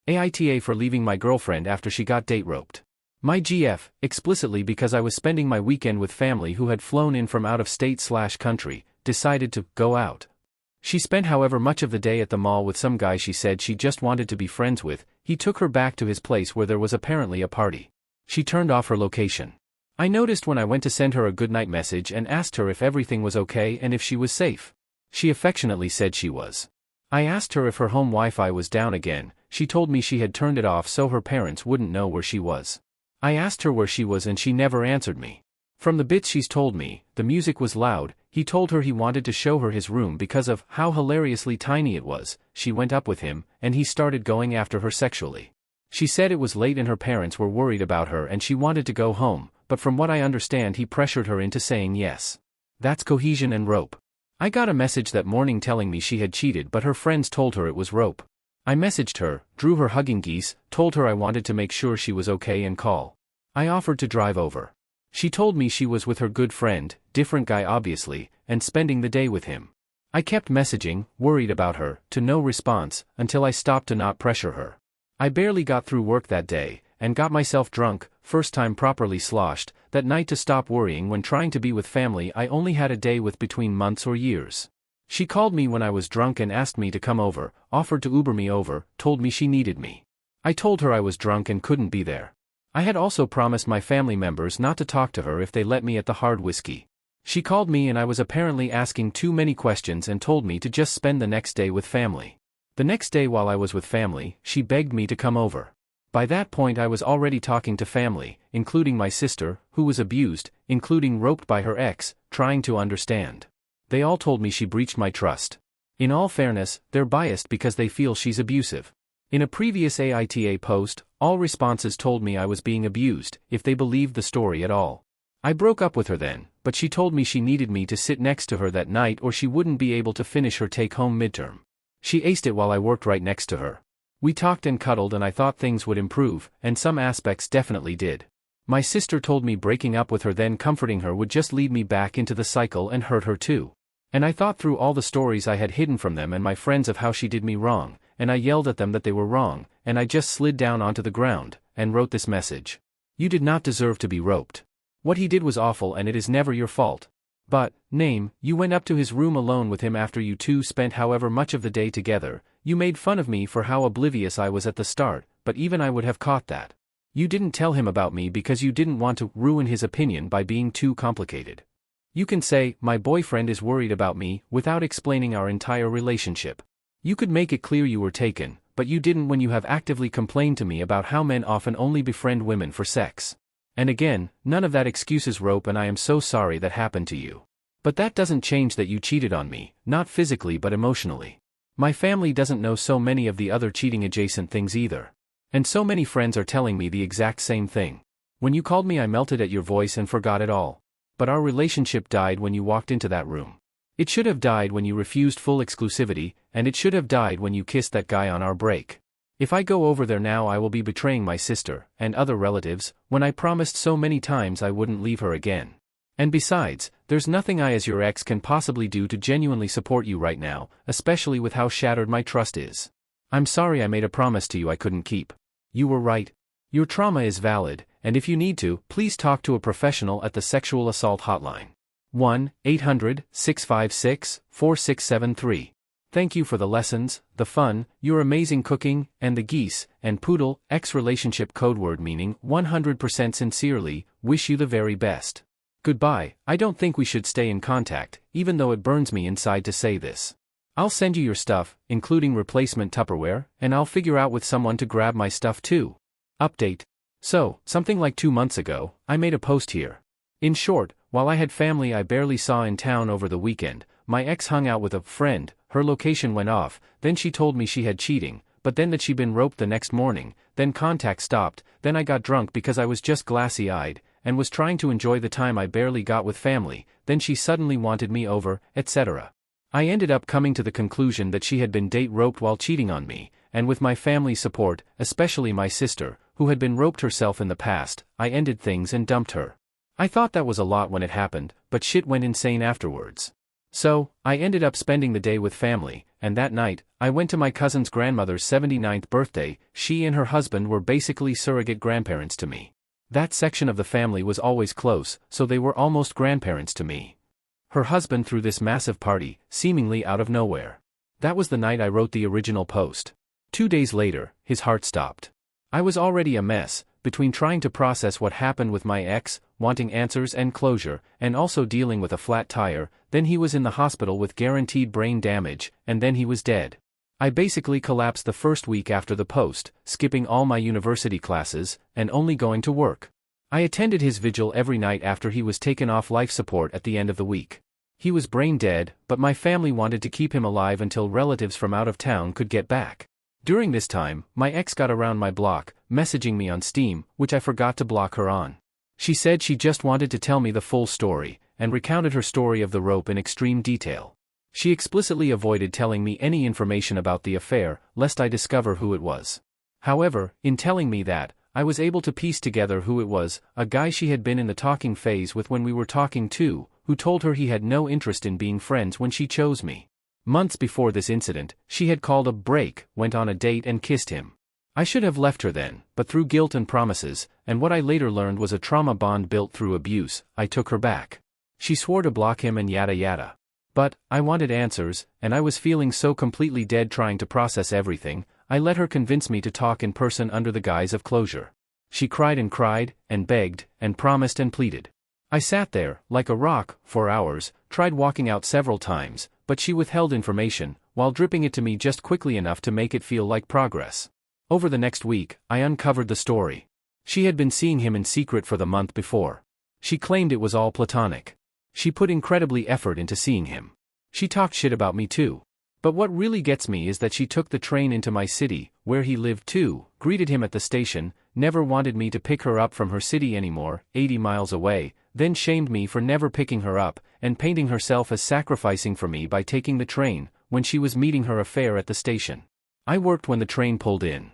AITA for leaving my girlfriend after she got date roped. My GF, explicitly because I was spending my weekend with family who had flown in from out of state/country, decided to go out. She spent however much of the day at the mall with some guy she said she just wanted to be friends with. He took her back to his place where there was apparently a party. She turned off her location. I noticed when I went to send her a goodnight message and asked her if everything was okay and if she was safe. She affectionately said she was. I asked her if her home Wi-Fi was down again. She told me she had turned it off so her parents wouldn't know where she was. I asked her where she was and she never answered me. From the bits she's told me, the music was loud. He told her he wanted to show her his room because of how hilariously tiny it was. She went up with him, and he started going after her sexually. She said it was late and her parents were worried about her and she wanted to go home, but from what I understand he pressured her into saying yes. That's cohesion and rope. I got a message that morning telling me she had cheated but her friends told her it was rope. I messaged her, drew her hugging geese, told her I wanted to make sure she was okay and call. I offered to drive over. She told me she was with her good friend, different guy obviously, and spending the day with him. I kept messaging, worried about her, to no response, until I stopped to not pressure her. I barely got through work that day, and got myself drunk, first time properly sloshed, that night to stop worrying when trying to be with family I only had a day with between months or years. She called me when I was drunk and asked me to come over, offered to Uber me over, told me she needed me. I told her I was drunk and couldn't be there. I had also promised my family members not to talk to her if they let me at the hard whiskey. She called me and I was apparently asking too many questions and told me to just spend the next day with family. The next day while I was with family, she begged me to come over. By that point I was already talking to family, including my sister, who was abused, including roped by her ex, trying to understand. They all told me she breached my trust. In all fairness, they're biased because they feel she's abusive. In a previous AITA post, all responses told me I was being abused, if they believed the story at all. I broke up with her then, but she told me she needed me to sit next to her that night or she wouldn't be able to finish her take-home midterm. She aced it while I worked right next to her. We talked and cuddled and I thought things would improve, and some aspects definitely did. My sister told me breaking up with her then comforting her would just lead me back into the cycle and hurt her too. And I thought through all the stories I had hidden from them and my friends of how she did me wrong, and I yelled at them that they were wrong, and I just slid down onto the ground, and wrote this message. You did not deserve to be roped. What he did was awful and it is never your fault. But, you went up to his room alone with him after you two spent however much of the day together. You made fun of me for how oblivious I was at the start, but even I would have caught that. You didn't tell him about me because you didn't want to ruin his opinion by being too complicated. You can say, my boyfriend is worried about me, without explaining our entire relationship. You could make it clear you were taken, but you didn't when you have actively complained to me about how men often only befriend women for sex. And again, none of that excuses rope and I am so sorry that happened to you. But that doesn't change that you cheated on me, not physically but emotionally. My family doesn't know so many of the other cheating adjacent things either. And so many friends are telling me the exact same thing. When you called me I melted at your voice and forgot it all. But our relationship died when you walked into that room. It should have died when you refused full exclusivity, and it should have died when you kissed that guy on our break. If I go over there now I will be betraying my sister, and other relatives, when I promised so many times I wouldn't leave her again. And besides, there's nothing I as your ex can possibly do to genuinely support you right now, especially with how shattered my trust is. I'm sorry I made a promise to you I couldn't keep. You were right. Your trauma is valid, and if you need to, please talk to a professional at the Sexual Assault Hotline. 1-800-656-4673. Thank you for the lessons, the fun, your amazing cooking, and the geese, and poodle, ex-relationship code word meaning 100% sincerely, wish you the very best. Goodbye. I don't think we should stay in contact, even though it burns me inside to say this. I'll send you your stuff, including replacement Tupperware, and I'll figure out with someone to grab my stuff too. Update. So, something like 2 months ago, I made a post here. In short, while I had family I barely saw in town over the weekend, my ex hung out with a friend, her location went off, then she told me she had cheating, but then that she'd been roped the next morning, then contact stopped, then I got drunk because I was just glassy-eyed, and was trying to enjoy the time I barely got with family, then she suddenly wanted me over, etc. I ended up coming to the conclusion that she had been date roped while cheating on me, and with my family's support, especially my sister, who had been roped herself in the past, I ended things and dumped her. I thought that was a lot when it happened, but shit went insane afterwards. So, I ended up spending the day with family, and that night, I went to my cousin's grandmother's 79th birthday. She and her husband were basically surrogate grandparents to me. That section of the family was always close, so they were almost grandparents to me. Her husband threw this massive party, seemingly out of nowhere. That was the night I wrote the original post. 2 days later, his heart stopped. I was already a mess, between trying to process what happened with my ex, wanting answers and closure, and also dealing with a flat tire. Then he was in the hospital with guaranteed brain damage, and then he was dead. I basically collapsed the first week after the post, skipping all my university classes, and only going to work. I attended his vigil every night after he was taken off life support at the end of the week. He was brain dead, but my family wanted to keep him alive until relatives from out of town could get back. During this time, my ex got around my block, messaging me on Steam, which I forgot to block her on. She said she just wanted to tell me the full story, and recounted her story of the rope in extreme detail. She explicitly avoided telling me any information about the affair, lest I discover who it was. However, in telling me that, I was able to piece together who it was, a guy she had been in the talking phase with when we were talking too, who told her he had no interest in being friends when she chose me. Months before this incident, she had called a break, went on a date and kissed him. I should have left her then, but through guilt and promises, and what I later learned was a trauma bond built through abuse, I took her back. She swore to block him and yada yada. But, I wanted answers, and I was feeling so completely dead trying to process everything. I let her convince me to talk in person under the guise of closure. She cried, and begged, and promised and pleaded. I sat there, like a rock, for hours, tried walking out several times, but she withheld information, while dripping it to me just quickly enough to make it feel like progress. Over the next week, I uncovered the story. She had been seeing him in secret for the month before. She claimed it was all platonic. She put incredibly effort into seeing him. She talked shit about me too. But what really gets me is that she took the train into my city, where he lived too, greeted him at the station, never wanted me to pick her up from her city anymore, 80 miles away, then shamed me for never picking her up, and painting herself as sacrificing for me by taking the train, when she was meeting her affair at the station. I worked when the train pulled in.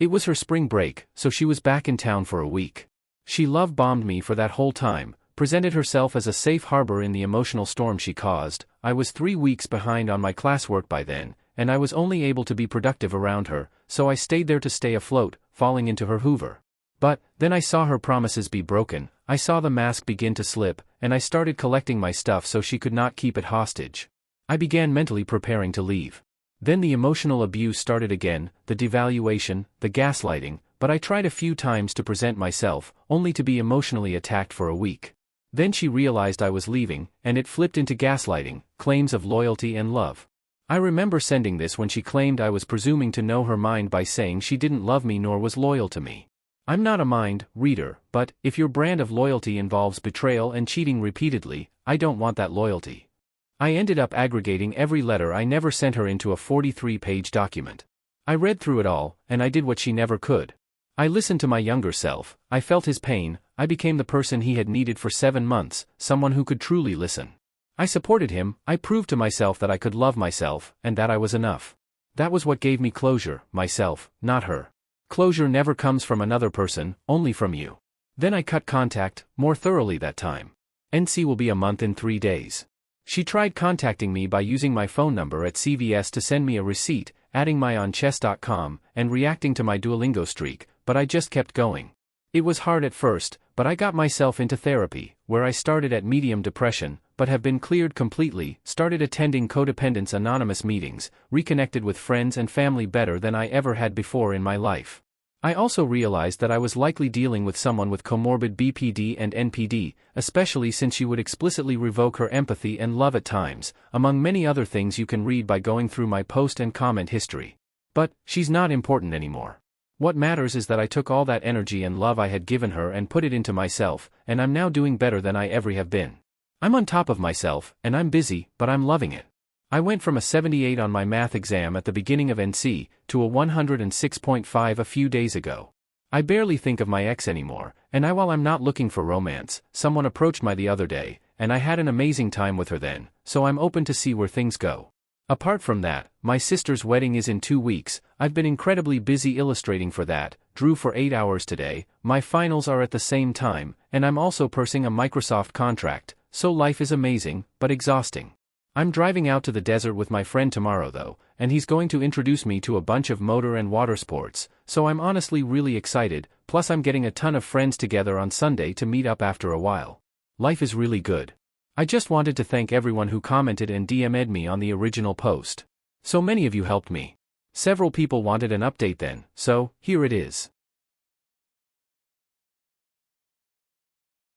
It was her spring break, so she was back in town for a week. She love-bombed me for that whole time, presented herself as a safe harbor in the emotional storm she caused. I was 3 weeks behind on my classwork by then, and I was only able to be productive around her, so I stayed there to stay afloat, falling into her hoover. But, then I saw her promises be broken, I saw the mask begin to slip, and I started collecting my stuff so she could not keep it hostage. I began mentally preparing to leave. Then the emotional abuse started again, the devaluation, the gaslighting, but I tried a few times to present myself, only to be emotionally attacked for a week. Then she realized I was leaving, and it flipped into gaslighting, claims of loyalty and love. I remember sending this when she claimed I was presuming to know her mind by saying she didn't love me nor was loyal to me. I'm not a mind reader, but if your brand of loyalty involves betrayal and cheating repeatedly, I don't want that loyalty. I ended up aggregating every letter I never sent her into a 43-page document. I read through it all, and I did what she never could. I listened to my younger self, I felt his pain, I became the person he had needed for 7 months, someone who could truly listen. I supported him, I proved to myself that I could love myself, and that I was enough. That was what gave me closure, myself, not her. Closure never comes from another person, only from you. Then I cut contact, more thoroughly that time. NC will be a month in 3 days. She tried contacting me by using my phone number at CVS to send me a receipt, adding my on chess.com, and reacting to my Duolingo streak, but I just kept going. It was hard at first, but I got myself into therapy, where I started at medium depression, but have been cleared completely, started attending Codependence Anonymous meetings, reconnected with friends and family better than I ever had before in my life. I also realized that I was likely dealing with someone with comorbid BPD and NPD, especially since she would explicitly revoke her empathy and love at times, among many other things you can read by going through my post and comment history. But, she's not important anymore. What matters is that I took all that energy and love I had given her and put it into myself, and I'm now doing better than I ever have been. I'm on top of myself, and I'm busy, but I'm loving it. I went from a 78 on my math exam at the beginning of NC, to a 106.5 a few days ago. I barely think of my ex anymore, and while I'm not looking for romance, someone approached me the other day, and I had an amazing time with her then, so I'm open to see where things go. Apart from that, my sister's wedding is in 2 weeks, I've been incredibly busy illustrating for that, drew for 8 hours today, my finals are at the same time, and I'm also pursuing a Microsoft contract, so life is amazing, but exhausting. I'm driving out to the desert with my friend tomorrow though, and he's going to introduce me to a bunch of motor and water sports, so I'm honestly really excited, plus I'm getting a ton of friends together on Sunday to meet up after a while. Life is really good. I just wanted to thank everyone who commented and DM'd me on the original post. So many of you helped me. Several people wanted an update then, so here it is.